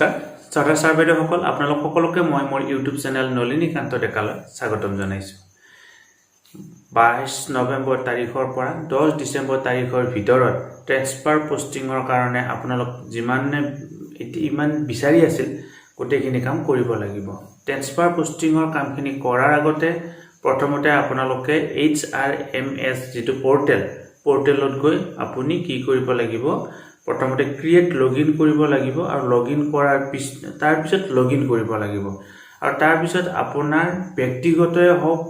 নমস্কাৰ ছাত্ৰ ছাত্ৰীসকল আপোনালোক সকলোকে মই মোৰ ইউটিউব চেনেল নলিনীকান্ত ডেকালৈ স্বাগতম জনাইছো 22 নৱেম্বৰ তাৰিখৰ পৰা 10 ডিচেম্বৰ তাৰিখৰ ভিতৰত ট্ৰেন্সফাৰ পোষ্টিংৰ কাৰণে আপোনালোক ইমান বিচাৰি আছিল গোটেইখিনি কাম কৰিব লাগিব ট্ৰেন্সফাৰ পোষ্টিংৰ কামখিনি কৰাৰ আগতে প্ৰথমতে আপোনালোকে HRMS যেটো পোৰ্টেলত গৈ আপুনি কি কৰিব লাগিব প্ৰথমতে ক্ৰিয়েট লগইন কৰিব লাগিব আৰু লগইন কৰাৰ তাৰ পিছত লগইন কৰিব লাগিব আৰু তাৰ পিছত আপোনাৰ ব্যক্তিগতই হওক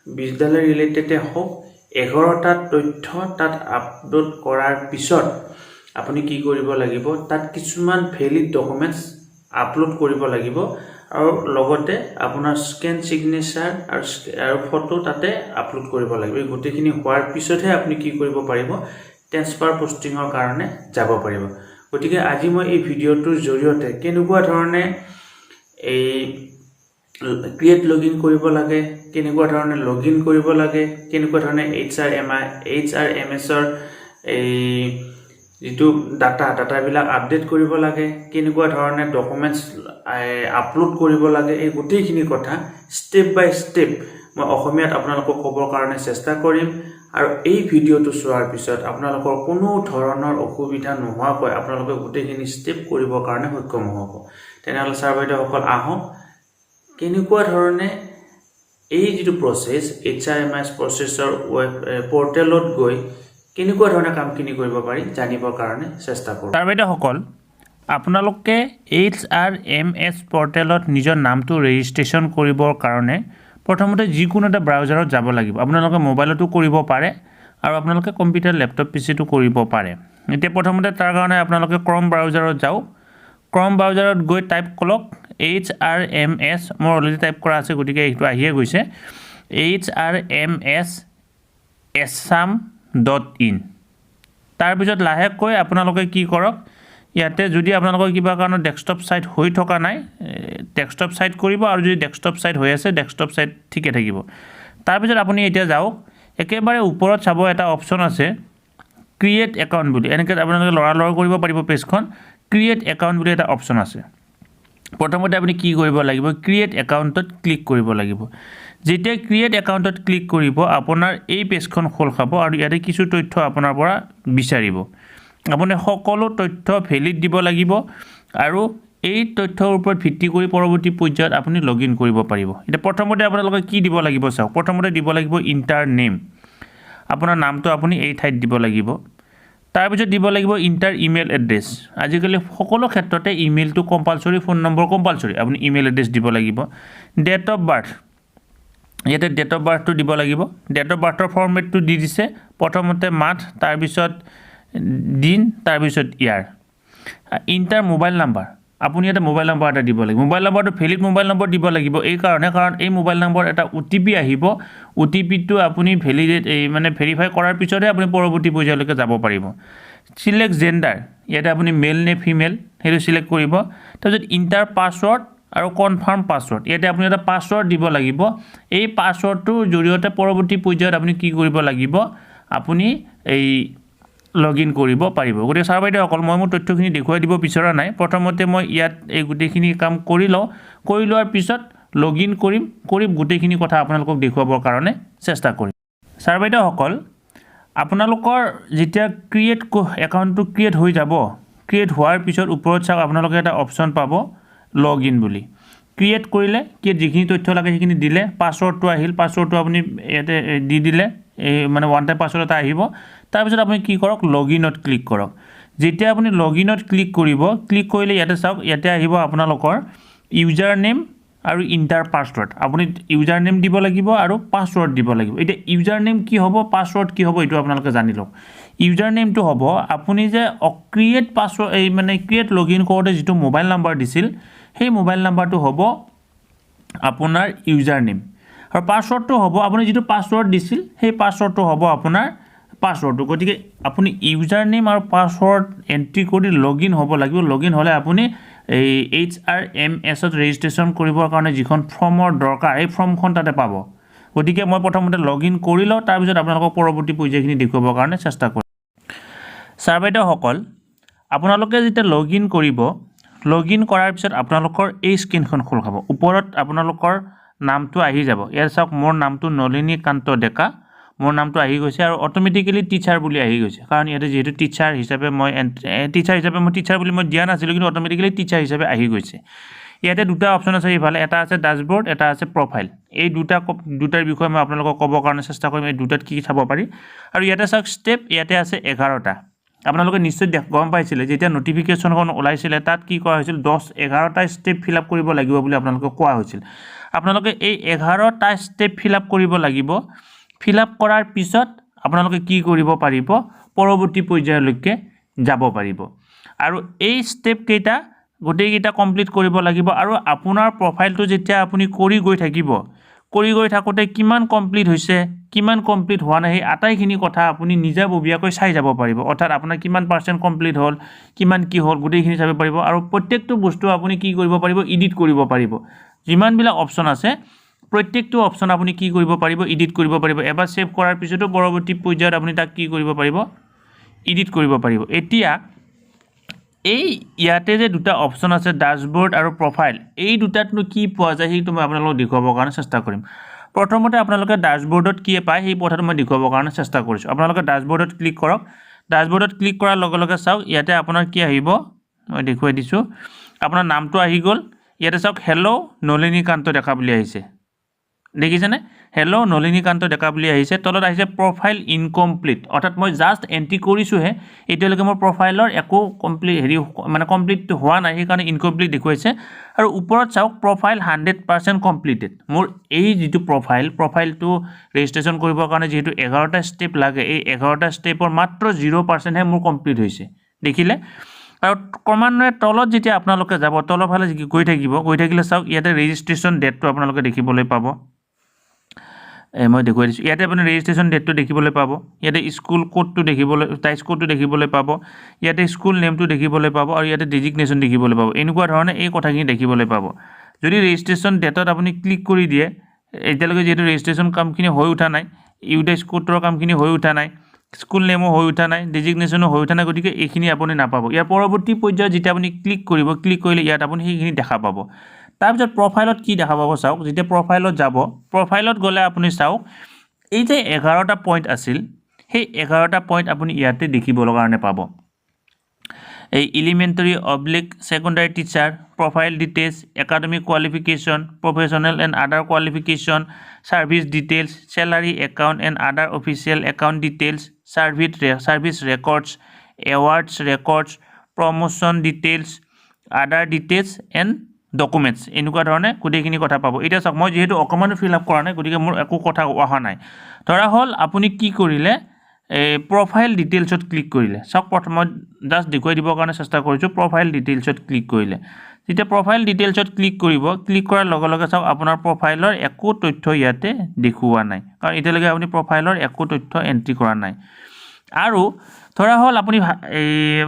বিদ্যালয় ৰিলেটেডে হওক 11টা তথ্য তাত আপলোড কৰাৰ পিছত আপুনি কি কৰিব লাগিব তাত কিছুমান ভ্যালিড ডকুমেন্টস আপলোড কৰিব লাগিব আৰু লগতে আপোনাৰ স্ক্যান সিগনেচাৰ আৰু ফটো তাতে আপলোড কৰিব লাগিব এই গোটেইখিনি হোৱাৰ পিছতহে আপুনি কি কৰিব পাৰিব ট্ৰেন্সফাৰ পোষ্টিংৰ কাৰণে যাব পাৰিব গতিকে আজি মই এই ভিডিওটোৰ জৰিয়তে কেনেকুৱা ধৰণে এই ক্ৰিয়েট লগইন কৰিব লাগে কেনেকুৱা ধৰণে লগইন কৰিব লাগে কেনেকুৱা ধৰণে HRMS ৰ এই যেটো ডাটা বিলাক আপডেট কৰিব লাগে কেনেকুৱা ধৰণে ডকুমেন্টস আপলোড কৰিব লাগে এই গোটেইখিনি কথা স্টেপ বাই স্টেপ মই অসমীয়াত আপোনালোকক ক'বৰ কাৰণে চেষ্টা কৰিম আৰু এই ভিডিওটো চোৱাৰ পিছত আপোনালোকৰ কোনো ধৰণৰ অসুবিধা নোহোৱাকৈ আপোনালোকে গোটেইখিনি স্টেপ কৰিবৰ কাৰণে সক্ষম হ'ব তেনেহলে ছাৰ বাইদেউসকল আহক কেনেকুৱা ধৰণে এই যেটো প্ৰসেস HRMS প্ৰসেসৰ পোৰ্টেলত গৈ কেনেকুৱা ধৰণে কামখিনি কৰিব পাৰি জানিবৰ কাৰণে চেষ্টা কৰোঁ ছাৰ বাইদেউসকল আপোনালোকে HRMS পোৰ্টেলত নিজৰ নামটো ৰেজিষ্ট্ৰেচন কৰিবৰ কাৰণে প্ৰথমতে যিকোনো এটা ব্ৰাউজাৰত যাব লাগিব আপোনালোকে মোবাইলতো কৰিব পাৰে আৰু আপোনালোকে কম্পিউটাৰ ল্যাপটপ পিচিটো কৰিব পাৰে এতিয়া প্ৰথমতে তাৰ কাৰণে আপোনালোকে ক্ৰম ব্ৰাউজাৰত যাও ক্ৰম ব্ৰাউজাৰত গৈ টাইপ কৰক HRMS মই অলৰেডি টাইপ কৰা আছে গতিকে এইটো আহিয়ে গৈছে HRMS assam.in তাৰ পিছত লাহেকৈ আপোনালোকে কি কৰক ইয়াতে যদি আপোনালোকৰ কিবা কাৰণ ডেস্কটপ সাইট হৈ থকা নাই ডেস্কটপ সাইট কৰিব আৰু যদি ডেস্কটপ সাইট হৈ আছে ডেস্কটপ সাইট ঠিকে থাকিব তাৰ পিছত আপুনি এতিয়া যাওক একেবাৰে ওপৰত চাব এটা অপচন আছে ক্ৰিয়েট একাউন্ট বুলি এনেকৈ আপোনালোকে লৰা কৰিব পাৰিব পেজখন ক্ৰিয়েট একাউন্ট বুলি এটা অপচন আছে প্ৰথমতে আপুনি কি কৰিব লাগিব ক্ৰিয়েট একাউন্টত ক্লিক কৰিব লাগিব যেতিয়া ক্ৰিয়েট একাউন্টত ক্লিক কৰিব আপোনাৰ এই পেজখন খোল খাব আৰু ইয়াতে কিছু তথ্য আপোনাৰ পৰা বিচাৰিব আপুনি সকলো তথ্য ভ্যালিড দিব লাগিব আৰু এই তথ্যৰ ওপৰত ভিত্তি কৰি পৰৱৰ্তী পৰ্যায়ত আপুনি লগইন কৰিব পাৰিব এটা প্ৰথমতে আপোনালোকে কি দিব লাগিব চাওক প্ৰথমতে দিব লাগিব ইন্টাৰ নেম আপোনাৰ নামটো আপুনি এই ঠাইত দিব লাগিব তাৰ পিছত দিব লাগিব ইন্টাৰ ইমেইল এড্ৰেছ আজিকালি সকলো ক্ষেত্ৰতে ইমেইলটো কম্পালসৰি ফোন নম্বৰ কম্পালসৰি আপুনি ইমেইল এড্ৰেছ দিব লাগিব ডেট অফ বাৰ্থ ইয়াতে ডেট অফ বাৰ্থটো দিব লাগিব ডেট অফ বাৰ্থৰ ফৰমেটটো দি দিছে প্ৰথমতে মান্থ তাৰ পিছত দিন তাৰ পিছত ইয়াৰ ইন্টাৰ মোবাইল নাম্বাৰ আপুনি এটা মোবাইল নাম্বাৰ এটা দিব লাগিব মোবাইল নাম্বাৰটো ভ্যালিড মোবাইল নম্বৰ দিব লাগিব এই কাৰণে কাৰণ এই মোবাইল নম্বৰ এটা OTP আহিব OTP টো আপুনি ভ্যালিডেট মানে ভেৰিফাই কৰাৰ পিছতহে আপুনি পৰৱৰ্তী পৰ্যায়লৈকে যাব পাৰিব সিলেক্ট জেন্ডাৰ ইয়াতে আপুনি মেল নে ফিমেল হেটো সিলেক্ট কৰিব তাৰপিছত ইন্টাৰ পাসওয়াৰ্ড আৰু কনফাৰ্ম পাসওয়াৰ্ড ইয়াতে আপুনি এটা পাসওয়াৰ্ড দিব লাগিব এই পাসওয়াৰ্ডটোৰ জৰিয়তে পৰৱৰ্তী পৰ্যায়ত আপুনি কি কৰিব লাগিব আপুনি এই লগইন কৰিব পাৰিব গতিকে ছাৰ বাইদেউসকল মই মোৰ তথ্যখিনি দেখুৱাই দিব বিচৰা নাই প্ৰথমতে মই ইয়াত এই গোটেইখিনি কাম কৰি লোৱাৰ পিছত লগইন কৰিম গোটেইখিনি কথা আপোনালোকক দেখুৱাবৰ কাৰণে চেষ্টা কৰিম ছাৰ বাইদেউসকল আপোনালোকৰ যেতিয়া ক্ৰিয়েট একাউন্টটো ক্ৰিয়েট হৈ যাব ক্ৰিয়েট হোৱাৰ পিছত ওপৰত চাওক আপোনালোকে এটা অপচন পাব লগইন বুলি ক্ৰিয়েট কৰিলে কি যিখিনি তথ্য লাগে সেইখিনি দিলে পাসওয়াৰ্ডটো আহিল পাসওয়াৰ্ডটো আপুনি ইয়াতে দি দিলে মানে ওয়ান টাইম পাসওয়াৰ্ড এটা আহিব তাৰ পিছত আপুনি কি কৰক লগইনত ক্লিক কৰক যেতিয়া আপুনি লগইনত ক্লিক কৰিব ক্লিক কৰিলে ইয়াতে চাওক ইয়াতে আহিব আপোনালোকৰ ইউজাৰ নেম আৰু ইন্টাৰ পাসওয়াৰ্ড আপুনি ইউজাৰ নেম দিব লাগিব আৰু পাসওয়াৰ্ড দিব লাগিব এটা ইউজাৰ নেম কি হ'ব পাসওয়াৰ্ড কি হ'ব এটো আপোনালোকে জানি লওক ইউজাৰ নেমটো হ'ব আপুনি যে ক্ৰিয়েট পাসওয়াৰ্ড এই মানে ক্ৰিয়েট লগইন কৰোতে যেটো মোবাইল নাম্বাৰ দিছিল সেই মোবাইল নাম্বাৰটো হ'ব আপোনাৰ ইউজাৰ নেম আৰু পাসওয়াৰ্ডটো হ'ব আপুনি যেটো পাসওয়াৰ্ড দিছিল সেই পাসওয়াৰ্ডটো হ'ব আপোনাৰ পাসওয়াৰ্ডটো গতিকে আপুনি ইউজাৰ নেম আৰু পাসওয়াৰ্ড এন্ট্ৰি কৰি লগইন হ'ব লাগিব লগইন হলে আপুনি এই HRMS ত ৰেজিষ্ট্ৰেচন কৰিবৰ কাৰণে যিখন ফৰ্মৰ দৰকাৰ এই ফৰ্মখন তাতে পাব গতিকে মই প্ৰথমতে লগইন কৰি লওঁ তাৰ পিছত আপোনালোকক পৰৱৰ্তী পৰ্যায়খিনি দেখুৱাবৰ কাৰণে চেষ্টা কৰিম ছাৰ বাইদেউসকল আপোনালোকে যেতিয়া লগইন কৰিব লগ ইন কৰাৰ পিছত আপোনালোকৰ এই স্ক্ৰীনখন খোল খাব ওপৰত আপোনালোকৰ নামটো আহি যাব ইয়াৰ চাওক মোৰ নামটো নলিনীকান্ত ডেকা মোৰ নামটো আহি গৈছে আৰু অটোমেটিক্যালি টিচাৰ বুলি আহি গৈছে কাৰণ ইয়াতে যেহেতু টিচাৰ হিচাপে মই টিচাৰ বুলি মই দিয়া নাছিলোঁ কিন্তু অটোমেটিক্যালি টিচাৰ হিচাপে আহি গৈছে ইয়াতে দুটা অপশ্যন আছে ইফালে এটা আছে ড্যাশবোৰ্ড এটা আছে প্ৰফাইল এই দুটাৰ বিষয়ে মই আপোনালোকক ক'বৰ কাৰণে চেষ্টা কৰিম এই দুটাত কি চাব পাৰি আৰু ইয়াতে চাওক ষ্টেপ ইয়াতে আছে 11টা আপোনালোকে নিশ্চয় গম পাইছিলে যেতিয়া নটিফিকেশ্যনখন ওলাইছিলে তাত কি কৰা হৈছিল 11টা ষ্টেপ ফিল আপ কৰিব লাগিব বুলি আপোনালোকক কোৱা হৈছিল আপোনালোকে এই 11টা ষ্টেপ ফিল আপ কৰিব লাগিব ফিল আপ কৰাৰ পিছত আপোনালোকে কি কৰিব পাৰিব পৰৱৰ্তী পৰ্যায়লৈকে যাব পাৰিব আৰু এই ষ্টেপ কেইটা গোটেইকেইটা কমপ্লিট কৰিব লাগিব আৰু আপোনাৰ প্ৰফাইলটো যেতিয়া আপুনি কৰি গৈ থাকোঁতে কিমান কমপ্লিট হৈছে কিমান কমপ্লিট হোৱা নাই এই আটাইখিনি কথা আপুনি নিজাববীয়াকৈ চাই যাব পাৰিব অৰ্থাৎ আপোনাৰ কিমান পাৰ্চেণ্ট কমপ্লিট হ'ল কিমান কি হ'ল গোটেইখিনি চাব পাৰিব আৰু প্ৰত্যেকটো বস্তু আপুনি কি কৰিব পাৰিব এডিট কৰিব পাৰিব যিমানবিলাক অপশ্যন আছে প্ৰত্যেকটো অপশ্যন আপুনি কি কৰিব পাৰিব এডিট কৰিব পাৰিব এবাৰ সেভ কৰাৰ পিছতো পৰৱৰ্তী পৰ্যায়ত আপুনি তাক কি কৰিব পাৰিব এডিট কৰিব পাৰিব এতিয়া এই ইয়াতে যে দুটা অপশ্যন আছে ড্যাশবোৰ্ড আৰু প্ৰফাইল এই দুটাতনো কি পোৱা যায় সেইটো মই আপোনালোকক দেখুৱাবৰ কাৰণে চেষ্টা কৰিম প্ৰথমতে আপোনালোকে ড্যাশবোৰ্ডত কি পায় সেই কথাটো মই দেখুৱাবৰ কাৰণে চেষ্টা কৰিছোঁ আপোনালোকে ড্যাশবোৰ্ডত ক্লিক কৰক ড্যাশবোৰ্ডত ক্লিক কৰাৰ লগে লগে চাওক ইয়াতে আপোনাৰ কি আহিব মই দেখুৱাই দিছোঁ আপোনাৰ নামটো আহি গ'ল ইয়াতে চাওক হেল্ল' নলিনীকান্ত ডেকা বুলি আহিছে দেখিছেনে হেল্ল' নলিনীকান্ত ডেকা বুলি আহিছে তলত আহিছে প্ৰফাইল ইনকমপ্লিট অৰ্থাৎ মই জাষ্ট এণ্ট্ৰি কৰিছোঁহে এতিয়ালৈকে মোৰ প্ৰফাইলৰ একো কমপ্লিট হোৱা নাই সেইকাৰণে ইনকমপ্লিট দেখুৱাইছে আৰু ওপৰত চাওক প্ৰফাইল 100% কমপ্লিটেড মোৰ এই যিটো প্ৰফাইলটো ৰেজিষ্ট্ৰেশ্যন কৰিবৰ কাৰণে যিহেতু 11টা ষ্টেপ লাগে এই 11টা ষ্টেপৰ মাত্ৰ 0%হে মোৰ কমপ্লিট হৈছে দেখিলে আৰু ক্ৰমান্বয়ে তলত যেতিয়া আপোনালোকে যাব তলৰ ফালে গৈ থাকিলে চাওক ইয়াতে ৰেজিষ্ট্ৰেশ্যন ডেটটো আপোনালোকে দেখিবলৈ পাব মই দেখুৱাই দিছোঁ ইয়াতে আপুনি ৰেজিষ্ট্ৰেশ্যন ডেটটো দেখিবলৈ পাব ইয়াতে স্কুল কোডটো টাইচ কোডটো দেখিবলৈ পাব ইয়াতে স্কুল নেমটো দেখিবলৈ পাব আৰু ইয়াতে ডেজিগনেশ্যন দেখিবলৈ পাব এনেকুৱা ধৰণে এই কথাখিনি দেখিবলৈ পাব যদি ৰেজিষ্ট্ৰেশ্যন ডেটত আপুনি ক্লিক কৰি দিয়ে এতিয়ালৈকে যিহেতু ৰেজিষ্ট্ৰেশ্যন কামখিনি হৈ উঠা নাই ইউডাইচ কোডৰ কামখিনি হৈ উঠা নাই স্কুল নেমো হৈ উঠা নাই ডেজিগনেশ্যনো হৈ উঠা নাই গতিকে এইখিনি আপুনি নাপাব ইয়াৰ পৰৱৰ্তী পৰ্যায়ত যেতিয়া আপুনি ক্লিক কৰিলে ইয়াত আপুনি সেইখিনি দেখা পাব তাৰপিছত প্ৰফাইলত কি দেখা পাব চাওক যেতিয়া প্ৰফাইলত যাব প্ৰফাইলত গ'লে আপুনি চাওক এই যে 11টা পইণ্ট আছিল সেই 11টা পইণ্ট আপুনি ইয়াতে দেখিবলৈ কাৰণে পাব এই elementary /secondary teacher profile details academic qualification professional and other qualification service details স্যালাৰি account and other official account details service records awards records promotion details আদাৰ ডিটেইলছ এণ্ড ডকুমেণ্টছ এনেকুৱা ধৰণে গোটেইখিনি কথা পাব এতিয়া চাওক মই যেহেতু অকণমানো ফিল আপ কৰা নাই গতিকে মোৰ একো কথা অহা নাই ধৰা হ'ল আপুনি কি কৰিলে প্ৰফাইল ডিটেইলছত ক্লিক কৰিলে চাওক প্ৰথম মই জাষ্ট দেখুৱাই দিবৰ কাৰণে চেষ্টা কৰিছোঁ প্ৰফাইল ডিটেইলছত ক্লিক কৰিলে যেতিয়া প্ৰফাইল ডিটেইলছত ক্লিক কৰাৰ লগে লগে চাওক আপোনাৰ প্ৰফাইলৰ একো তথ্য ইয়াতে দেখুওৱা নাই কাৰণ এতিয়ালৈকে আপুনি প্ৰফাইলৰ একো তথ্য এণ্ট্ৰি কৰা নাই আৰু ধৰা হ'ল আপুনি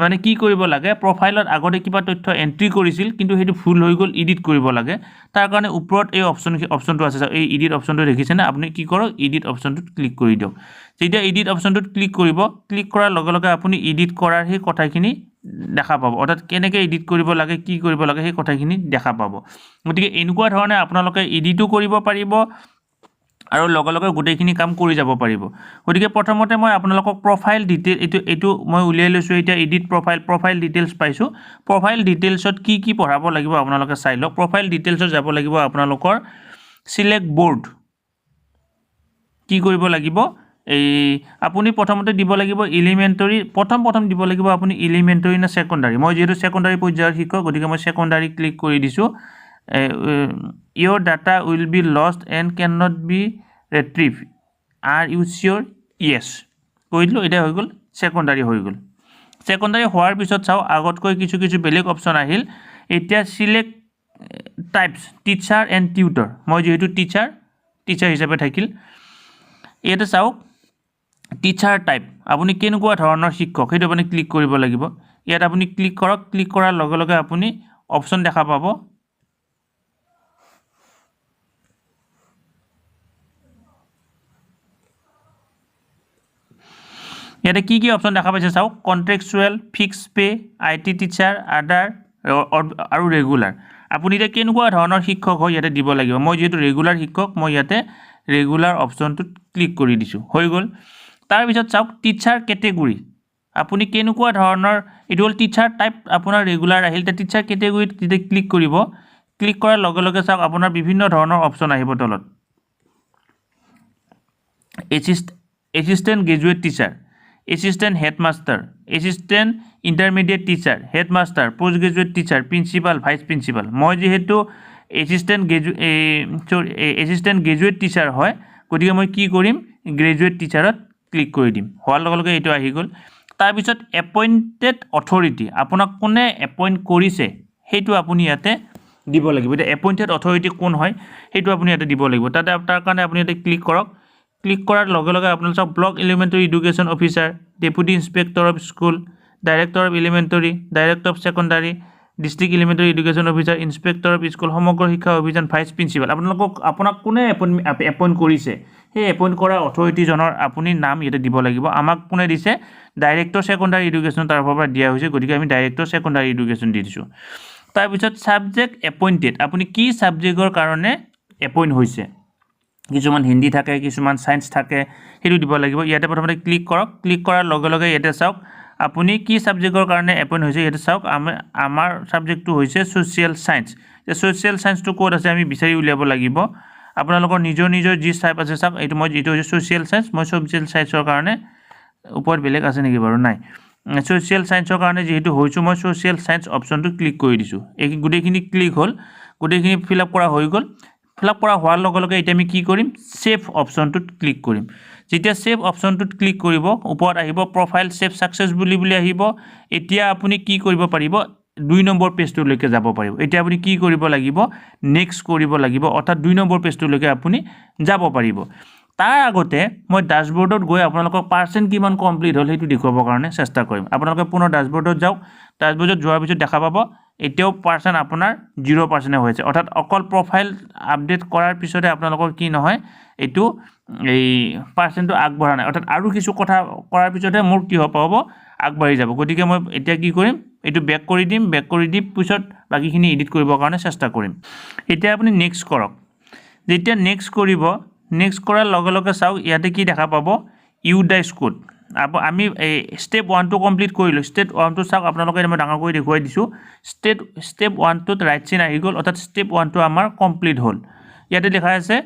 মানে কি কৰিব লাগে প্ৰফাইলত আগতে কিবা তথ্য এণ্ট্ৰি কৰিছিল কিন্তু সেইটো ভুল হৈ গ'ল এডিট কৰিব লাগে তাৰ কাৰণে ওপৰত এই অপশ্যনটো আছে এই এডিট অপশ্যনটো দেখিছেনে আপুনি কি কৰক এডিট অপশ্যনটোত ক্লিক কৰি দিয়ক যেতিয়া এডিট অপশ্যনটোত ক্লিক কৰাৰ লগে লগে আপুনি এডিট কৰাৰ সেই কথাখিনি দেখা পাব অৰ্থাৎ কেনেকৈ এডিট কৰিব লাগে কি কৰিব লাগে সেই কথাখিনি দেখা পাব গতিকে এনেকুৱা ধৰণে আপোনালোকে এডিটো কৰিব পাৰিব আৰু লগে লগে গোটেইখিনি কাম কৰি যাব পাৰিব গতিকে প্ৰথমতে মই আপোনালোকক প্ৰফাইল ডিটেইল এইটো মই উলিয়াই লৈছোঁ এতিয়া এডিট প্ৰফাইল ডিটেইলছ পাইছোঁ প্ৰফাইল ডিটেইলছত কি পঢ়াব লাগিব আপোনালোকে চাই লওক প্ৰফাইল ডিটেইলছত যাব লাগিব আপোনালোকৰ সিলেক্ট বোৰ্ড কি কৰিব লাগিব এই আপুনি প্ৰথমতে দিব লাগিব এলিমেণ্টাৰী প্ৰথম দিব লাগিব আপুনি এলিমেণ্টাৰী না সেকেন্ডাৰী মই যেহেতু সেকেন্ডাৰী পৰ্যায়ৰ শিক্ষক গতিকে মই সেকেন্ডাৰী ক্লিক কৰি দিছোঁ your data will be lost and cannot be retrieved are you sure yes কৈ দিলোঁ এটা হৈ গ'ল সেকেন্ডাৰী হৈ গ'ল সেকেন্ডাৰী হোৱাৰ পিছত চাও আগতকৈ কিছু বেলেগ অপশ্যন আহিল এতিয়া select types teacher and tutor মই যেহেতু টিচাৰ হিচাপে থাকিল ইয়াতে চাওক টিচাৰ টাইপ আপুনি কেনেকুৱা ধৰণৰ শিক্ষক সেইটো আপুনি ক্লিক কৰিব লাগিব ইয়াত আপুনি ক্লিক কৰক ক্লিক কৰাৰ লগে লগে আপুনি অপশ্যন দেখা পাব ইয়াতে কি অপশ্যন দেখা পাইছে চাওক contractual fix pay IT teacher আদাৰ আৰু ৰেগুলাৰ আপুনি এতিয়া কেনেকুৱা ধৰণৰ শিক্ষক হয় ইয়াতে দিব লাগিব মই যেহেতু ৰেগুলাৰ শিক্ষক মই ইয়াতে ৰেগুলাৰ অপশ্যনটোত ক্লিক কৰি দিছোঁ হৈ গ'ল তাৰ পিছত চাওক টিচাৰ কেটেগৰী আপুনি কেনেকুৱা ধৰণৰ এইটো হ'ল টিচাৰ টাইপ আপোনাৰ ৰেগুলাৰ আহিল তে টিচাৰ কেটেগৰীত যেতিয়া ক্লিক কৰিব ক্লিক কৰাৰ লগে লগে চাওক আপোনাৰ বিভিন্ন ধৰণৰ অপশ্যন আহিব তলত assistant graduate teacher assistant headmaster assistant intermediate teacher headmaster post graduate teacher principal vice principal মই যিহেতু এচিষ্টেণ্ট গ্ৰেজুৱেট টিচাৰ হয় গতিকে মই কি কৰিম গ্ৰেজুৱেট টিচাৰত ক্লিক কৰি দিম হোৱাৰ লগে লগে এইটো আহি গ'ল তাৰপিছত এপইণ্টেড অথৰিটি আপোনাক কোনে এপইণ্ট কৰিছে সেইটো আপুনি ইয়াতে দিব লাগিব এতিয়া এপইণ্টেড অথৰিটি কোন হয় সেইটো আপুনি ইয়াতে দিব লাগিব তাতে তাৰ কাৰণে আপুনি ইয়াতে ক্লিক কৰক ক্লিক কৰাৰ লগে লগে আপোনালোক চাওক block elementary education officer deputy inspector of school director of elementary director of secondary district elementary education officer inspector of school সমগ্ৰ শিক্ষা অভিযান ভাইচ প্ৰিন্সিপাল আপোনাক কোনে এপইণ্ট কৰিছে সেই এপইণ্ট কৰা অথৰিটিজনৰ আপুনি নাম ইয়াতে দিব লাগিব আমাক কোনে দিছে ডাইৰেক্টৰ ছেকেণ্ডাৰী এডুকেশ্যন তাৰ পৰা দিয়া হৈছে গতিকে আমি ডাইৰেক্টৰ ছেকেণ্ডাৰী এডুকেশ্যন দি দিছোঁ তাৰপিছত ছাবজেক্ট এপইণ্টেড আপুনি কি ছাবজেক্টৰ কাৰণে এপইণ্ট হৈছে কিছুমান হিন্দী থাকে কিছুমান সায়েন্স থাকে সেইটো দিব লাগিব ইয়াতে প্ৰথমতে ক্লিক কৰক ক্লিক কৰাৰ লগে লগে ইয়াতে চাওক আপুনি কি সাবজেক্টৰ কাৰণে এপইণ্ট হৈছে ইয়াতে চাওক আমাৰ সাবজেক্টটো হৈছে সোশ্যাল সায়েন্স এই সোশ্যাল সায়েন্সটো ক'ত আছে আমি বিচাৰি উলিয়াব লাগিব আপোনালোকৰ নিজৰ যি টাইপ আছে চাওক এইটো মই এইটো হৈছে সোশ্যাল সায়েন্স মই সোশ্যাল সায়েন্সৰ কাৰণে ওপৰত বেলেগ আছে নেকি বাৰু নাই সোশ্যাল সায়েন্সৰ কাৰণে যেহেতু হৈছোঁ মই সোশ্যাল সায়েন্স অপশ্যনটো ক্লিক কৰি দিছোঁ এই গোটেইখিনি ক্লিক হ'ল গোটেইখিনি ফিল আপ কৰা হৈ গ'ল ফিল আপ কৰা হোৱাৰ লগে লগে এতিয়া আমি কি কৰিম সেভ অপশ্যনটোত ক্লিক কৰিম যেতিয়া সেভ অপশ্যনটোত ক্লিক কৰিব ওপৰত আহিব প্ৰফাইল সেভ সাকসেছফুলি বুলি আহিব এতিয়া আপুনি কি কৰিব পাৰিব 2 নম্বৰ পেজটোলৈকে যাব পাৰিব এতিয়া আপুনি কি কৰিব লাগিব নেক্সট কৰিব লাগিব অৰ্থাৎ 2 নম্বৰ পেজটোলৈকে আপুনি যাব পাৰিব তাৰ আগতে মই ড্যাশবৰ্ডত গৈ আপোনালোকক পাৰ্চেন্ট কিমান কমপ্লিট হ'ল সেইটো দেখুৱাবৰ কাৰণে চেষ্টা কৰিম আপোনালোকে পুনৰ ড্যাশবৰ্ডত যাওক ড্যাশবৰ্ডত যোৱাৰ পিছত দেখা পাব এতিয়াও পাৰ্চেন্ট আপোনাৰ 0% হৈছে অৰ্থাৎ অকল প্ৰফাইল আপডেট কৰাৰ পিছতে আপোনালোকৰ কি নহয় এইটো এই পাৰ্চেন্টটো আগবঢ়া নাই অৰ্থাৎ আৰু কিছু কথা কৰাৰ পিছতে মোৰ কি হ'ব আগবাঢ়ি যাব গতিকে মই এতিয়া কি কৰিম এইটো বেক কৰি দিম বেক কৰি দি পিছত বাকিখিনি এডিট কৰিবৰ কাৰণে চেষ্টা কৰিম এতিয়া আপুনি নেক্সট কৰক যেতিয়া নেক্সট কৰিব নেক্সট কৰাৰ লগে লগে চাওক ইয়াতে কি দেখা পাব ইউ ডাইস কোড আমি স্টেপ 1 টো কমপ্লিট কৰিলোঁ স্টেপ 1 টো চাওক আপোনালোকে মই ডাঙৰ কৰি দেখুৱাই দিছোঁ স্টেপ 1 টোত ৰাইট চিন আহি গ'ল অৰ্থাৎ স্টেপ 1 টো আমাৰ কমপ্লিট হ'ল ইয়াতে লেখা আছে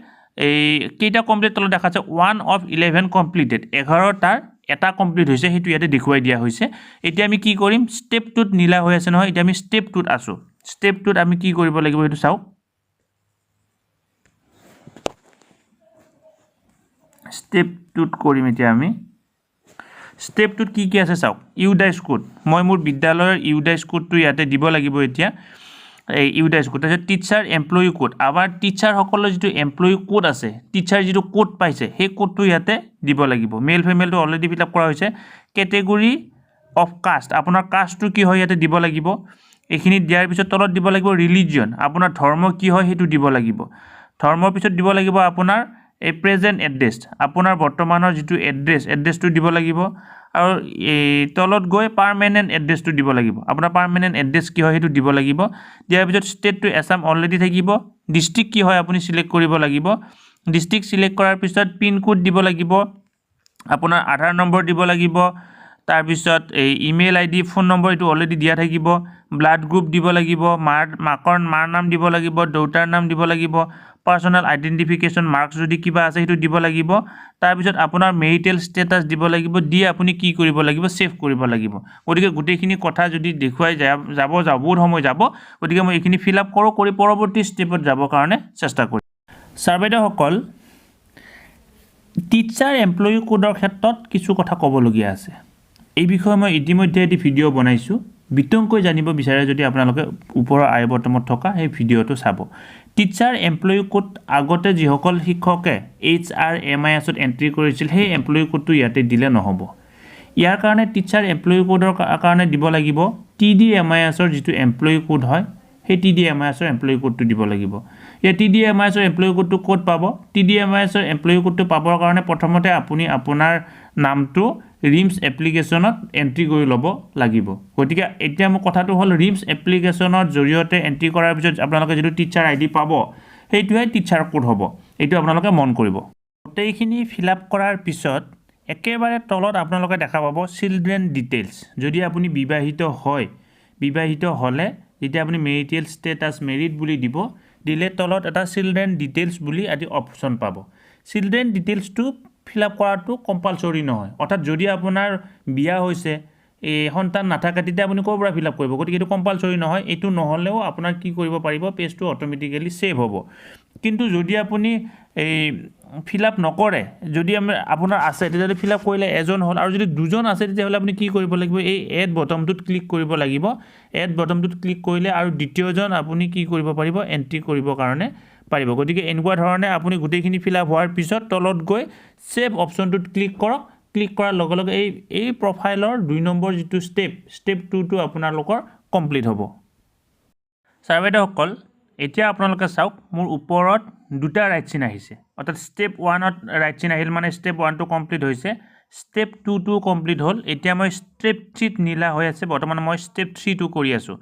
এই কেইটা কমপ্লিট তলত দেখা আছে 1 of 11 কমপ্লিটেড 11টাৰ এটা কমপ্লিট হৈছে সেইটো ইয়াতে দেখুৱাই দিয়া হৈছে এতিয়া আমি কি কৰিম স্টেপ 2ত নীলা হৈ আছে নহয় এতিয়া আমি স্টেপ 2ত আছো স্টেপ 2ত আমি কি কৰিব লাগিব সেইটো চাওক স্টেপ 2ত কৰিম এতিয়া আমি স্টেপ 2ত কি আছে চাওক ইউ ডাইস কোড মই মোৰ বিদ্যালয়ৰ ইউ ডাইস কোডটো ইয়াতে দিব লাগিব এতিয়া এই ইউ ডাইস কোড আছে টিচাৰ এমপ্লয়ি কোড আমাৰ টিচাৰ সকলৰ যেটো এমপ্লয়ি কোড আছে টিচাৰ যেটো কোড পাইছে সেই কোডটো ইয়াতে দিব লাগিব মেল ফিমেলটো অলৰেডি ফিল আপ কৰা হৈছে কেটেগৰী অফ কাষ্ট আপোনাৰ কাষ্টটো কি হয় ইয়াতে দিব লাগিব এইখিনি দিয়াৰ পিছত তলত দিব লাগিব ৰিলিজিয়ন আপোনাৰ ধৰ্ম কি হয় সেইটো দিব লাগিব ধৰ্মৰ পিছত দিব লাগিব আপোনাৰ এই প্ৰেজেন্ট এড্ৰেছ আপোনাৰ বৰ্তমানৰ যেটো এড্ৰেছটো দিব লাগিব আৰু এই তলত গৈ পাৰ্মানেন্ট এড্ৰেছটো দিব লাগিব আপোনাৰ পাৰ্মানেন্ট এড্ৰেছ কি হয় সেইটো দিব লাগিব দিয়াৰ পিছত ষ্টেটটো এছাম অলৰেডি থাকিব ডিস্ট্ৰিক্ট কি হয় আপুনি সিলেক্ট কৰিব লাগিব ডিস্ট্ৰিক্ট সিলেক্ট কৰাৰ পিছত পিন কোড দিব লাগিব আপোনাৰ আধাৰ নম্বৰ দিব লাগিব তাৰ পিছত এই ইমেইল আইডি ফোন নম্বৰ এটো অলৰেডি দিয়া থাকিব ব্লাড গ্ৰুপ দিব লাগিব মাৰ নাম দিব লাগিব ডটাৰ নাম দিব লাগিব পাৰ্সোনাল আইডেন্টিফিকেশন মাৰ্কস যদি কিবা আছে সেইটো দিব লাগিব তাৰ পিছত আপোনাৰ মেৰিটেল ষ্টেটাস দিব লাগিব দি আপুনি কি কৰিব লাগিব সেভ কৰিব লাগিব গতিকে গুটেখিনি কথা যদি দেখুৱাই যাব বহুত সময় যাব গতিকে মই এইখিনি ফিল আপ কৰি পৰৱৰ্তী ষ্টেপত যাব কাৰণে চেষ্টা কৰিম সাৰ্ভেডসকল টিচাৰ এমপ্লয়ি কোডৰ ক্ষেত্ৰত কিছু কথা ক'বলগীয়া আছে এই বিষয়ে মই ইতিমধ্যে এটি ভিডিঅ' বনাইছোঁ বিতংকৈ জানিব বিচাৰে যদি আপোনালোকে ওপৰৰ আই বটমত থকা এই ভিডিঅ'টো চাব টিচাৰ এমপ্লয়ি কোড আগতে যিসকল শিক্ষকে HRMISত এন্ট্ৰি কৰিছিল সেই এমপ্লয়ি কোডটো ইয়াতে দিলে নহ'ব ইয়াৰ কাৰণে টিচাৰ এমপ্লয়ি কোডৰ কাৰণে দিব লাগিব TDMISৰ যিটো এমপ্লয়ি কোড হয় সেই TDMISৰ এমপ্লয়ি কোডটো দিব লাগিব এই TDMISৰ এমপ্লয়ি কোডটো ক'ত পাব TDMISৰ এমপ্লয়ি কোডটো পাবৰ কাৰণে প্ৰথমতে আপুনি আপোনাৰ নামটো ৰিমছ এপ্লিকেশ্যনত এণ্ট্ৰি কৰি ল'ব লাগিব। গতিকে এতিয়া মোৰ কথাটো হ'ল ৰিমছ এপ্লিকেশ্যনৰ জৰিয়তে এণ্ট্ৰি কৰাৰ পিছত আপোনালোকে যিটো টিচাৰ আই ডি পাব সেইটোৱে টিচাৰ কোড হ'ব। এইটো আপোনালোকে মন কৰিব। গোটেইখিনি ফিল আপ কৰাৰ পিছত একেবাৰে তলত আপোনালোকে দেখা পাব চিলড্ৰেন ডিটেইলছ। যদি আপুনি বিবাহিত হয়, বিবাহিত হ'লে যেতিয়া আপুনি মেৰিটেল ষ্টেটাছ মেৰিড বুলি দিলে তলত এটা চিলড্ৰেন ডিটেইলছ বুলি আদি অপশ্যন পাব। চিলড্ৰেন ডিটেইলছটো ফিল আপ কৰাটো কম্পালচৰি নহয়। অৰ্থাৎ যদি আপোনাৰ বিয়া হৈছে, এই সন্তান নাথাকে, তেতিয়া আপুনি ক'ৰ পৰা ফিল আপ কৰিব? গতিকে এইটো কম্পালচৰি নহয়। এইটো নহ'লেও আপোনাৰ কি কৰিব পাৰিব, পেজটো অট'মেটিকেলি ছেভ হ'ব। কিন্তু যদি আপুনি এই ফিল আপ নকৰে, যদি আপোনাৰ আছে তেতিয়াহ'লে ফিল আপ কৰিলে এজন হ'ল, আৰু যদি দুজন আছে তেতিয়াহ'লে আপুনি কি কৰিব লাগিব, এই এড বটমটোত ক্লিক কৰিব লাগিব। এড বটমটোত ক্লিক কৰিলে আৰু দ্বিতীয়জন আপুনি কি কৰিব পাৰিব, এণ্ট্ৰি কৰিবৰ কাৰণে পাৰিব। গতিকে এনেকুৱা ধৰণে আপুনি গোটেইখিনি ফিল আপ হোৱাৰ পিছত তলত গৈ ছেভ অপশ্যনটোত ক্লিক কৰক। ক্লিক কৰাৰ লগে লগে এই প্ৰফাইলৰ 2 নম্বৰ যিটো ষ্টেপ 2টো আপোনালোকৰ কমপ্লিট হ'ব। ছাৰ বাইদেউসকল, এতিয়া আপোনালোকে চাওক, মোৰ ওপৰত 2টা ৰাইট চিন আহিছে। অৰ্থাৎ ষ্টেপ 1ত ৰাইট চিন আহিল, মানে ষ্টেপ 1টো কমপ্লিট হৈছে, ষ্টেপ 2টো কমপ্লিট হ'ল। এতিয়া মই ষ্টেপ 3ত নীলা হৈ আছে, বৰ্তমান মই ষ্টেপ 3টো কৰি আছোঁ।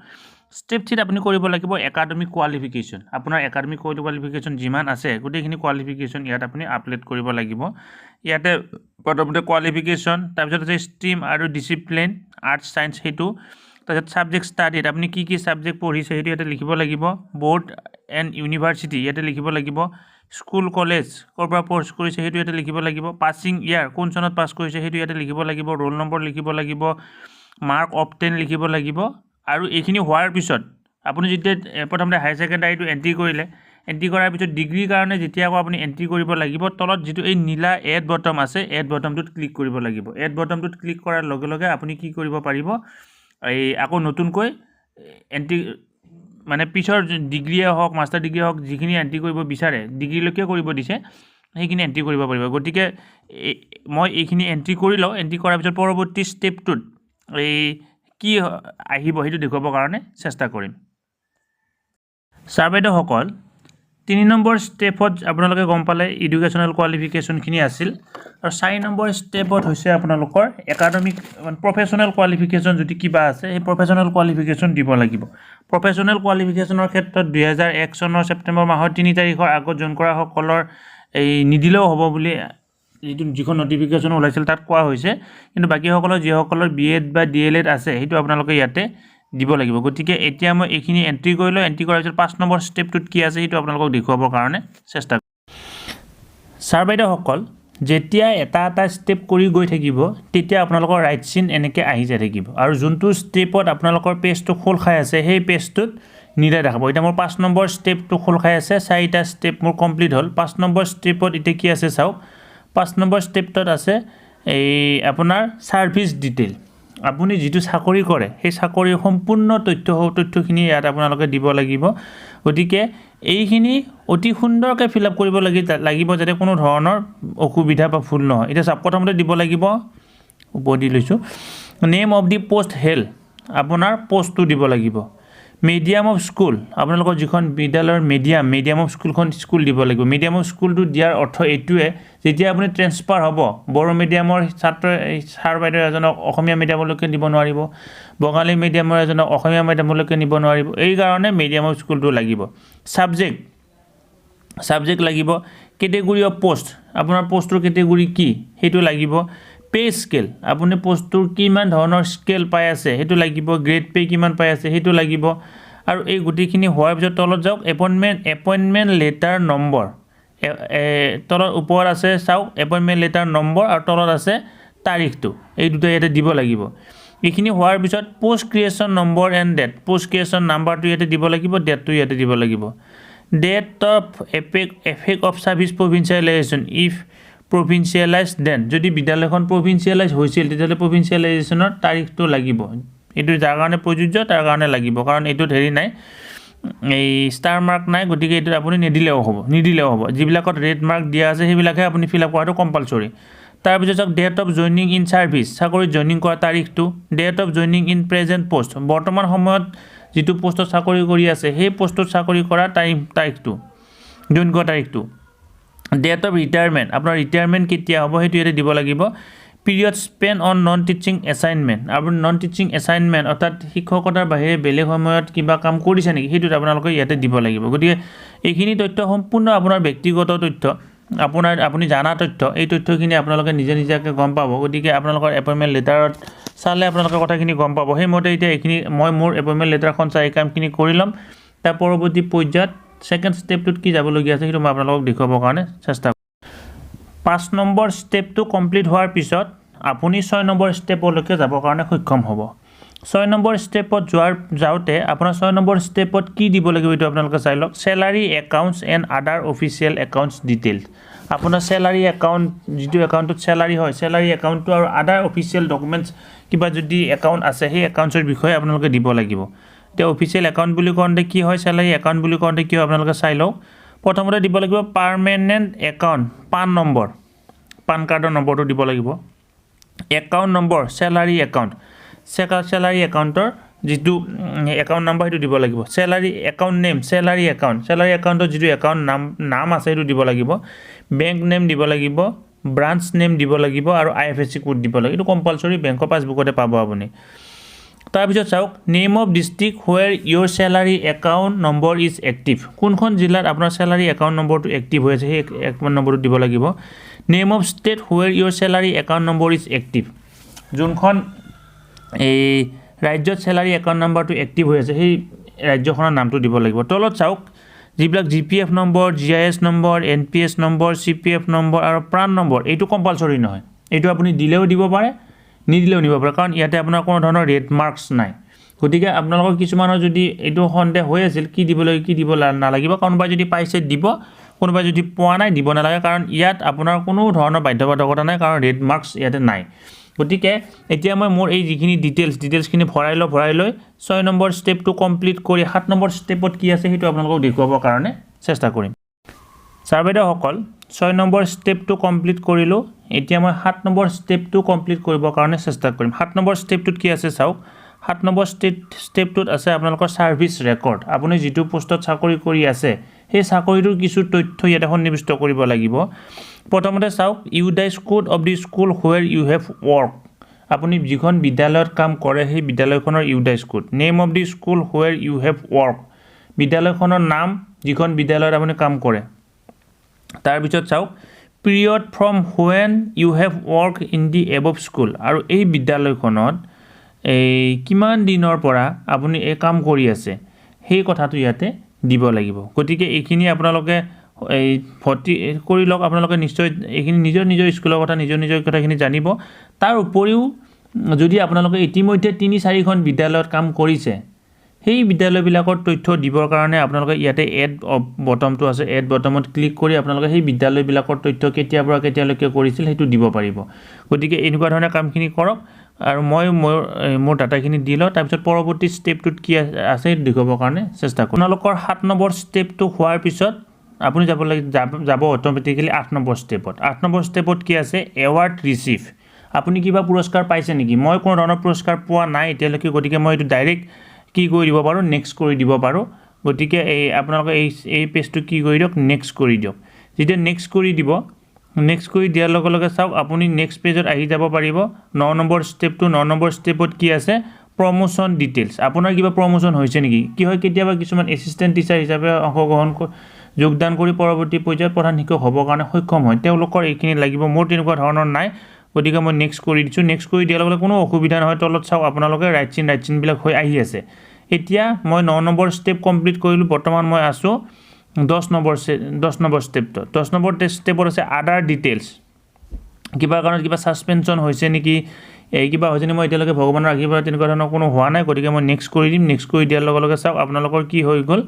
ষ্টেপ 3ত আপুনি কৰিব লাগিব একাডেমিক কোৱালিফিকেশ্যন। আপোনাৰ একাডেমিক কোৱালিফিকেশ্যন যিমান আছে গোটেইখিনি কোৱালিফিকেশ্যন ইয়াত আপুনি আপলোড কৰিব লাগিব। ইয়াতে প্ৰথমতে কোৱালিফিকেশ্যন, তাৰপিছত আছে ষ্ট্ৰীম আৰু ডিচিপ্লিন, আৰ্টছ চায়েন্স সেইটো, তাৰপিছত ছাবজেক্ট ষ্টাডিত আপুনি কি ছাবজেক্ট পঢ়িছে সেইটো ইয়াতে লিখিব লাগিব। বৰ্ড এণ্ড ইউনিভাৰ্চিটি ইয়াতে লিখিব লাগিব। স্কুল কলেজ ক'ৰ পৰা প'ষ্ট কৰিছে সেইটো ইয়াতে লিখিব লাগিব। পাছিং ইয়াৰ কোন চনত পাছ কৰিছে সেইটো ইয়াতে লিখিব লাগিব। ৰোল নম্বৰ লিখিব লাগিব। মাৰ্ক অফ 10 লিখিব লাগিব। আৰু এইখিনি হোৱাৰ পিছত আপুনি যেতিয়া প্ৰথমতে হায়াৰ ছেকেণ্ডাৰীটো এণ্ট্ৰি কৰিলে, এণ্ট্ৰি কৰাৰ পিছত ডিগ্ৰীৰ কাৰণে যেতিয়া আকৌ আপুনি এণ্ট্ৰি কৰিব লাগিব, তলত যিটো এই নীলা এড বটম আছে, এড বটমটোত ক্লিক কৰিব লাগিব। এড বটমটোত ক্লিক কৰাৰ লগে লগে আপুনি কি কৰিব পাৰিব, এই আকৌ নতুনকৈ এণ্ট্ৰি, মানে পিছৰ ডিগ্ৰীয়ে হওক, মাষ্টাৰ ডিগ্ৰীয়ে হওক, যিখিনি এণ্ট্ৰি কৰিব বিচাৰে, ডিগ্ৰীলৈকে কৰিব দিছে, সেইখিনি এণ্ট্ৰি কৰিব পাৰিব। গতিকে মই এইখিনি এণ্ট্ৰি কৰি লওঁ। এণ্ট্ৰি কৰাৰ পিছত পৰৱৰ্তী ষ্টেপটোত এই কি আহিব সেইটো দেখুৱাবৰ কাৰণে চেষ্টা কৰিম। ছাৰ বাইদেউসকল, 3 নম্বৰ ষ্টেপত আপোনালোকে গম পালে এডুকেশ্যনেল কোৱালিফিকেশ্যনখিনি আছিল, আৰু 4 নম্বৰ ষ্টেপত হৈছে আপোনালোকৰ একাডেমিক প্ৰফেশ্যনেল কোৱালিফিকেশ্যন যদি কিবা আছে, সেই প্ৰফেশ্যনেল কোৱালিফিকেশ্যন দিব লাগিব। প্ৰফেশ্যনেল কোৱালিফিকেশ্যনৰ ক্ষেত্ৰত 2001 চনৰ ছেপ্টেম্বৰ মাহৰ 3 তাৰিখৰ আগত জইন কৰা সকলৰ এই নিদিলেও হ'ব বুলি যিখন নটিফিকেশ্যন ওলাইছিল তাত কোৱা হৈছে। কিন্তু বাকীসকলৰ যিসকলৰ BEd বা DLEd আছে সেইটো আপোনালোকে ইয়াতে দিব লাগিব। গতিকে এতিয়া মই এইখিনি এণ্ট্ৰি কৰিলোঁ। এণ্ট্ৰি কৰাৰ পিছত 5 নম্বৰ ষ্টেপটোত কি আছে সেইটো আপোনালোকক দেখুৱাবৰ কাৰণে চেষ্টা কৰিম। ছাৰ বাইদেউসকল, যেতিয়া এটা ষ্টেপ কৰি গৈ থাকিব তেতিয়া আপোনালোকৰ ৰাইট চিন এনেকৈ আহি যাই থাকিব, আৰু যোনটো ষ্টেপত আপোনালোকৰ পেজটো খোল খাই আছে সেই পেজটোত নীলা দেখাব। এতিয়া মোৰ 5 নম্বৰ ষ্টেপটো খোল খাই আছে, 4টা ষ্টেপ মোৰ কমপ্লিট হ'ল। 5 নম্বৰ ষ্টেপত এতিয়া কি আছে চাওক। 5 নম্বৰ ষ্টেপটোত আছে এই আপোনাৰ ছাৰ্ভিচ ডিটেইল। আপুনি যিটো চাকৰি কৰে সেই চাকৰিৰ সম্পূৰ্ণ তথ্যখিনি ইয়াত আপোনালোকে দিব লাগিব। গতিকে এইখিনি অতি সুন্দৰকৈ ফিল আপ কৰিব লাগিব যাতে কোনো ধৰণৰ অসুবিধা বা ভুল নহয়। এতিয়া চাওক, প্ৰথমতে দিব লাগিব, ওপৰত দি লৈছোঁ, name of the post held, আপোনাৰ পোষ্টটো দিব লাগিব। মিডিয়াম অফ স্কুল, আপোনালোকৰ যিখন বিদ্যালয়ৰ মিডিয়াম অফ স্কুল দিব লাগিব। মিডিয়াম অফ স্কুলটো দিয়াৰ অৰ্থ এইটোৱে, যেতিয়া আপুনি ট্ৰেন্সফাৰ হ'ব, বড়ো মিডিয়ামৰ ছাৰ বাইদেউ এজনক অসমীয়া মিডিয়ামলৈকে নিব নোৱাৰিব, বঙালী মিডিয়ামৰ এজনক অসমীয়া মিডিয়ামলৈকে নিব নোৱাৰিব, এই কাৰণে মিডিয়াম অফ স্কুলটো লাগিব। ছাবজেক্ট লাগিব। কেটেগৰী অফ পোষ্ট, আপোনাৰ পোষ্টটোৰ কেটেগৰী কি সেইটো লাগিব। পে স্কেল, আপুনি পোষ্টটোৰ কিমান ধৰণৰ স্কেল পাই আছে সেইটো লাগিব। গ্ৰেড পে কিমান পাই আছে সেইটো লাগিব। আৰু এই গোটেইখিনি হোৱাৰ পিছত তলত যাওক, এপইণ্টমেণ্ট লেটাৰ নম্বৰ, তলত ওপৰত আছে চাওক এপইণ্টমেণ্ট লেটাৰ নম্বৰ, আৰু তলত আছে তাৰিখটো, এই দুটা ইয়াতে দিব লাগিব। এইখিনি হোৱাৰ পিছত post creation number and date, post creation নাম্বাৰটো ইয়াতে দিব লাগিব, ডেটটো ইয়াতে দিব লাগিব। Date of effect of service provincialisation, if provincialise then, যদি বিদ্যালয়খন প্ৰভিঞ্চিয়েলাইজ হৈছিল তেতিয়াহ'লে প্ৰভিঞ্চিয়েলাইজেশ্যনৰ তাৰিখটো লাগিব। এইটো যাৰ কাৰণে প্ৰযোজ্য তাৰ কাৰণে লাগিব, কাৰণ এইটোত হেৰি নাই, এই ষ্টাৰ মাৰ্ক নাই, গতিকে এইটোত আপুনি নিদিলেও হ'ব। যিবিলাকত ৰেড মাৰ্ক দিয়া আছে সেইবিলাকহে আপুনি ফিল আপ কৰাটো কম্পালচৰি। তাৰপিছত চাওক, date of joining in service, চাকৰিত জইনিং কৰা তাৰিখটো। Date of joining in present post, বৰ্তমান সময়ত যিটো পোষ্টত চাকৰি কৰি আছে সেই পোষ্টত চাকৰি কৰা তাৰিখটো, জইন কৰা তাৰিখটো। ডেট অফ ৰিটায়াৰমেণ্ট, আপোনাৰ ৰিটায়াৰমেণ্ট কেতিয়া হ'ব সেইটো ইয়াতে দিব লাগিব। Period Spain on non teaching assignment আপুনি নন টিচিং এছাইনমেণ্ট অৰ্থাৎ শিক্ষকতাৰ বাহিৰে বেলেগ সময়ত কিবা কাম কৰিছে নেকি সেইটোত আপোনালোকে ইয়াতে দিব লাগিব গতিকে এইখিনি তথ্য সম্পূৰ্ণ আপোনাৰ ব্যক্তিগত তথ্য আপুনি জানা তথ্য এই তথ্যখিনি আপোনালোকে নিজে নিজাকৈ গম পাব গতিকে আপোনালোকৰ এপইণ্টমেণ্ট লেটাৰত চালে আপোনালোকে কথাখিনি গম পাব সেইমতে এতিয়া এইখিনি মই মোৰ এপইণ্টমেণ্ট লেটাৰখন চাই এই কামখিনি কৰি ল'ম তাৰ পৰৱৰ্তী পৰ্যায়ত সেকেন্ড স্টেপটোত কি যাবলগীয়া আছে সেইটো মই আপোনালোকক দেখুৱাবৰ কাৰণে চেষ্টা কৰিম 5 নম্বৰ স্টেপটো কমপ্লিট হোৱাৰ পিছত আপুনি 6 নম্বৰ স্টেপলৈকে যাবৰ কাৰণে সক্ষম হ'ব 6 নম্বৰ স্টেপত যাওঁতে আপোনাৰ 6 নম্বৰ স্টেপত কি দিব লাগিব এইটো আপোনালোকে চাই লওক স্যালাৰি accounts and other official accounts details আপোনাৰ স্যালাৰি একাউণ্ট যিটো একাউণ্টত স্যালাৰি হয় স্যালাৰি একাউণ্টটো আৰু আদাৰ অফিচিয়েল ডকুমেণ্টছ কিবা যদি একাউণ্ট আছে সেই একাউণ্টছৰ বিষয়ে আপোনালোকে দিব লাগিব এতিয়া অফিচিয়েল একাউণ্ট বুলি কওঁতে কি হয় স্যালাৰি একাউণ্ট বুলি কওঁতে কি হয় আপোনালোকে চাই লওক প্ৰথমতে দিব লাগিব পাৰ্মানেণ্ট একাউণ্ট পান নম্বৰ পান কাৰ্ডৰ নম্বৰটো দিব লাগিব একাউণ্ট নম্বৰ স্যালাৰি একাউণ্ট স্যালাৰি একাউণ্টৰ যিটো একাউণ্ট নম্বৰ সেইটো দিব লাগিব স্যালাৰি একাউণ্ট নেম স্যালাৰি একাউণ্টৰ যিটো একাউণ্ট নাম আছে সেইটো দিব লাগিব বেংক নেম দিব লাগিব ব্ৰাঞ্চ নেম দিব লাগিব আৰু IFSC কোড দিব লাগিব এইটো কম্পালসৰি বেংকৰ পাছবুকতে পাব আপুনি তাৰপিছত চাওক name of district where Euro স্যালাৰি account number is active কোনখন জিলাত আপোনাৰ স্যালাৰি একাউণ্ট নম্বৰটো এক্টিভ হৈ আছে সেই একাউণ্ট নম্বৰটো দিব লাগিব name of state where Euro স্যালাৰি account number is active যোনখন এই ৰাজ্যত স্যালাৰি একাউণ্ট নম্বৰটো এক্টিভ হৈ আছে সেই ৰাজ্যখনৰ নামটো দিব লাগিব তলত চাওক যিবিলাক GPF number GIS number NPS number CPF number আৰু প্ৰাণ নম্বৰ এইটো কম্পালসৰি নহয় এইটো আপুনি দিলেও দিব পাৰে নিদিলেও নিব পাৰে কাৰণ ইয়াতে আপোনাৰ কোনো ধৰণৰ ৰেড মাৰ্কছ নাই গতিকে আপোনালোকৰ কিছুমানৰ যদি এইটো সন্দেহ হৈ আছিল কি দিব নালাগিব কোনোবাই যদি পাইছে দিব কোনোবাই যদি পোৱা নাই দিব নালাগে কাৰণ ইয়াত আপোনাৰ কোনো ধৰণৰ বাধ্যবাধকতা নাই কাৰণ ৰেড মাৰ্কছ ইয়াতে নাই গতিকে এতিয়া মই মোৰ এই যিখিনি ডিটেইলছখিনি ভৰাই লৈ 6 নম্বৰ স্টেপটো কমপ্লিট কৰি 7 নম্বৰ স্টেপত কি আছে সেইটো আপোনালোকক দেখুৱাবৰ কাৰণে চেষ্টা কৰিম ছাৰ বাইদেউসকল 6 নম্বৰ স্টেপটো কমপ্লিট কৰিলোঁ এতিয়া মই 7 নম্বৰ স্টেপটো কমপ্লিট কৰিবৰ কাৰণে চেষ্টা কৰিম 7 নম্বৰ স্টেপটোত কি আছে চাওক 7 নম্বৰ স্টেপটোত আছে আপোনালোকৰ সাৰ্ভিস ৰেকৰ্ড আপুনি যিটো পোষ্টত চাকৰি কৰি আছে সেই চাকৰিটোৰ কিছু তথ্য ইয়াতে সন্নিবিষ্ট কৰিব লাগিব প্ৰথমতে চাওক UDISE code of the school where you have work আপুনি যিখন বিদ্যালয়ত কাম কৰে সেই বিদ্যালয়খনৰ UDISE code name of the school where you have work বিদ্যালয়খনৰ নাম যিখন বিদ্যালয়ত আপুনি কাম কৰে তাৰপিছত চাওক period from when you have work in the above school আৰু এই বিদ্যালয়খনত এই কিমান দিনৰ পৰা আপুনি এই কাম কৰি আছে সেই কথাটো ইয়াতে দিব লাগিব গতিকে এইখিনি আপোনালোকে এই ভৰ্তি কৰি লওক আপোনালোকে নিশ্চয় এইখিনি নিজৰ স্কুলৰ কথা নিজৰ কথাখিনি জানিব তাৰ উপৰিও যদি আপোনালোকে ইতিমধ্যে 3-4খন বিদ্যালয়ত কাম কৰিছে সেই বিদ্যালয়বিলাকৰ তথ্য দিবৰ কাৰণে আপোনালোকে ইয়াতে এড বটমটো আছে এড বটমত ক্লিক কৰি আপোনালোকে সেই বিদ্যালয়বিলাকৰ তথ্য কেতিয়াৰ পৰা কেতিয়ালৈকে কৰিছিল সেইটো দিব পাৰিব গতিকে এনেকুৱা ধৰণৰ কামখিনি কৰক আৰু মই মোৰ ডাটাখিনি দি লওঁ তাৰপিছত পৰৱৰ্তী স্টেপটোত কি আছে দেখুৱাবৰ কাৰণে চেষ্টা কৰিম আপোনালোকৰ 7 নম্বৰ স্টেপটো হোৱাৰ পিছত আপুনি যাব অটোমেটিক্যালি 8 নম্বৰ স্টেপত 8 নম্বৰ স্টেপত কি আছে এৱাৰ্ড ৰিচিভ আপুনি কিবা পুৰস্কাৰ পাইছে নেকি মই কোনো ধৰণৰ পুৰস্কাৰ পোৱা নাই এতিয়ালৈকে গতিকে মই এইটো ডাইৰেক্ট কি কৰি দিব পাৰোঁ নেক্সট কৰি দিব পাৰোঁ গতিকে এই আপোনালোকে এই পেজটো কি কৰি দিয়ক নেক্সট কৰি দিয়ক যেতিয়া নেক্সট কৰি দিব নেক্সট কৰি দিয়াৰ লগে লগে চাওক আপুনি নেক্সট পেজত আহি যাব পাৰিব 9 নম্বৰ স্টেপটো 9 নম্বৰ স্টেপত কি আছে প্ৰমোশন ডিটেইলছ আপোনাৰ কিবা প্ৰমোশন হৈছে নেকি কি হয় কেতিয়াবা কিছুমান এসিস্ট্যান্ট টিচাৰ হিচাপে অংশগ্ৰহণ যোগদান কৰি পৰৱৰ্তী পৰ্যায়ত প্ৰধান শিক্ষক হ'বৰ কাৰণে সক্ষম হয় তেওঁলোকৰ এইখিনি লাগিব মোৰ তেনেকুৱা ধৰণৰ নাই গতিকে মই নেক্সট কৰি দিছোঁ নেক্সট কৰি দিয়াৰ লগে কোনো অসুবিধা নহয় তলত চাওক আপোনালোকে ৰাইট চিনবিলাক হৈ আহি আছে এতিয়া মই 9 নম্বৰ স্টেপ কমপ্লিট কৰিলোঁ বৰ্তমান মই আছোঁ 10 নম্বৰ স্টেপটো 10 নম্বৰ স্টেপত আছে আদাৰ ডিটেইলছ কিবা কাৰণত কিবা সাসপেনশন হৈছে নেকি এই কিবা হৈছে নেকি মই এতিয়ালৈকে ভগৱানৰ আশীৰ্বাদ তেনেকুৱা ধৰণৰ কোনো হোৱা নাই গতিকে মই নেক্সট কৰি দিম নেক্সট কৰি দিয়াৰ লগে লগে চাওক আপোনালোকৰ কি হৈ গ'ল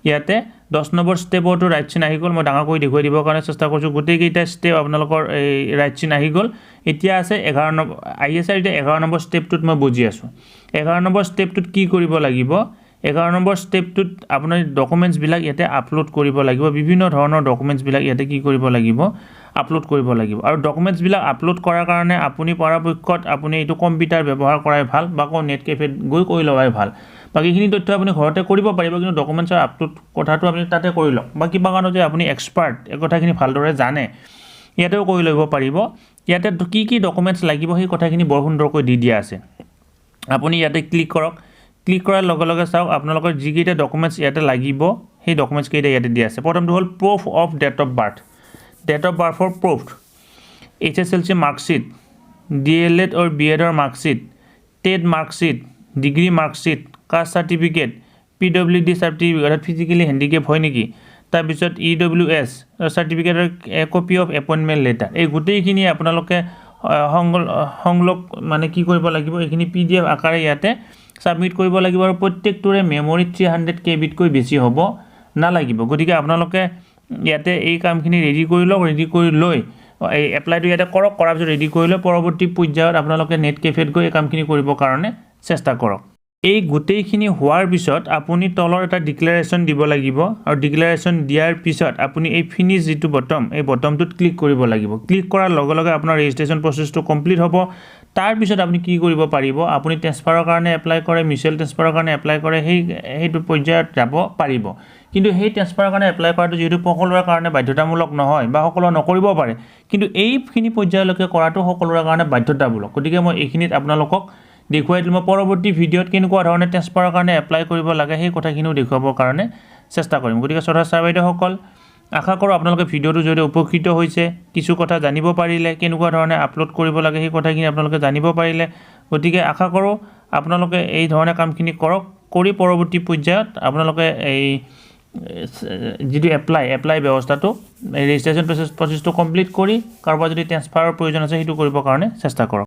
ইয়াতে 10 নম্বৰ স্টেপটো ৰাইট চিন আহি গ'ল মই ডাঙৰ কৰি দেখুৱাই দিবৰ কাৰণে চেষ্টা কৰিছোঁ গোটেইকেইটা স্টেপ আপোনালোকৰ এই ৰাইট চিন আহি গ'ল এতিয়া আছে 11 নম্বৰ আহি আছে এতিয়া 11 নম্বৰ স্টেপটোত মই বুজি আছোঁ 11 নম্বৰ স্টেপটোত কি কৰিব লাগিব 11 নম্বৰ স্টেপটোত আপোনাৰ ডকুমেণ্টছবিলাক ইয়াতে আপলোড কৰিব লাগিব বিভিন্ন ধৰণৰ ডকুমেণ্টছবিলাক ইয়াতে কি কৰিব লাগিব আপলোড কৰিব লাগিব আৰু ডকুমেণ্টছবিলাক আপলোড কৰাৰ কাৰণে আপুনি পৰাপক্ষত আপুনি এইটো কম্পিউটাৰ ব্যৱহাৰ কৰাই ভাল বা নেট কেফেত গৈ কৰি লৱাই ভাল বাকিখিনি তথ্য আপুনি ঘৰতে কৰিব পাৰিব কিন্তু ডকুমেণ্টছৰ আপলোড কথাটো আপুনি তাতে কৰি লওক বা কিবা কাৰণত যে আপুনি এক্সপাৰ্ট এই কথাখিনি ভালদৰে জানে ইয়াতেও কৰি ল'ব পাৰিব ইয়াতে কি ডকুমেণ্টছ লাগিব সেই কথাখিনি বৰ সুন্দৰকৈ দি দিয়া আছে আপুনি ইয়াতে ক্লিক কৰক ক্লিক কৰাৰ লগে লগে চাওক আপোনালোকৰ যিকেইটা ডকুমেণ্টছ ইয়াতে লাগিব সেই ডকুমেণ্টছ কেইটা ইয়াতে দিয়া আছে প্ৰথমটো হ'ল প্ৰুফ অফ ডেট অফ বাৰ্থৰ proof HSLC marksheet DLED or BEd marksheet TET marksheet degree marksheet caste certificate PWD certificate অৰ্থাৎ ফিজিকেলি হেণ্ডিকেপ হয় নেকি তাৰপিছত EWS চাৰ্টিফিকেটৰ কপি অফ এপইণ্টমেণ্ট লেটাৰ এই গোটেইখিনি আপোনালোকে সংলগ মানে কি কৰিব লাগিব এইখিনি PDF আকাৰে ইয়াতে সাবমিট কৰিব লাগিব আৰু প্ৰত্যেকটোৰে মেমৰি 300 KBতকৈ বেছি হ'ব নালাগিব গতিকে আপোনালোকে ইয়াতে এই কামখিনি ৰেডি কৰি লওক ৰেডি কৰি লৈ এই এপ্লাইটো ইয়াতে কৰক কৰাৰ পিছত ৰেডি কৰি লৈ পৰৱৰ্তী পৰ্যায়ত আপোনালোকে নেট কেফেত গৈ এই কামখিনি কৰিবৰ কাৰণে চেষ্টা কৰক এই গোটেইখিনি হোৱাৰ পিছত আপুনি তলৰ এটা ডিক্লাৰেশ্যন দিব লাগিব আৰু ডিক্লাৰেশ্যন দিয়াৰ পিছত আপুনি এই ফিনিশ যিটো বটম এই বটমটোত ক্লিক কৰিব লাগিব ক্লিক কৰাৰ লগে লগে আপোনাৰ ৰেজিষ্ট্ৰেশ্যন প্ৰচেছটো কমপ্লিট হ'ব তাৰ পিছত আপুনি কি কৰিব পাৰিব আপুনি ট্ৰান্সফাৰৰ কাৰণে এপ্লাই কৰে মিউচুৱেল ট্ৰান্সফাৰৰ কাৰণে এপ্লাই কৰে সেইটো পৰ্যায়ত যাব পাৰিব কিন্তু সেই ট্ৰান্সফাৰৰ কাৰণে এপ্লাই কৰাটো যেহেতু সকলোৰে কাৰণে বাধ্যতামূলক নহয় বা সকলো নকৰিব পাৰে কিন্তু এইখিনি পৰ্যায়লৈকে কৰাটো সকলোৰে কাৰণে বাধ্যতামূলক গতিকে মই এইখিনিত আপোনালোকক দেখুৱাই দিম পৰৱৰ্তী ভিডিঅ'ত কেনেকুৱা ধৰণে ট্ৰান্সফাৰৰ কাৰণে এপ্লাই কৰিব লাগে সেই কথাখিনিও দেখুৱাবৰ কাৰণে চেষ্টা কৰিম গতিকে শ্ৰদ্ধা ছাৰ বাইদেউসকল আশা কৰোঁ আপোনালোকে ভিডিঅ'টো যদি উপকৃত হৈছে কিছু কথা জানিব পাৰিলে কেনেকুৱা ধৰণে আপলোড কৰিব লাগে সেই কথাখিনি আপোনালোকে জানিব পাৰিলে গতিকে আশা কৰোঁ আপোনালোকে এই ধৰণে কামখিনি কৰক কৰি পৰৱৰ্তী পৰ্যায়ত আপোনালোকে এই যিটো এপ্লাই ব্যৱস্থাটো ৰেজিষ্ট্ৰেশ্যন প্ৰচেছটো কমপ্লিট কৰি কাৰোবাৰ যদি ট্ৰান্সফাৰৰ প্ৰয়োজন আছে সেইটো কৰিবৰ কাৰণে চেষ্টা কৰক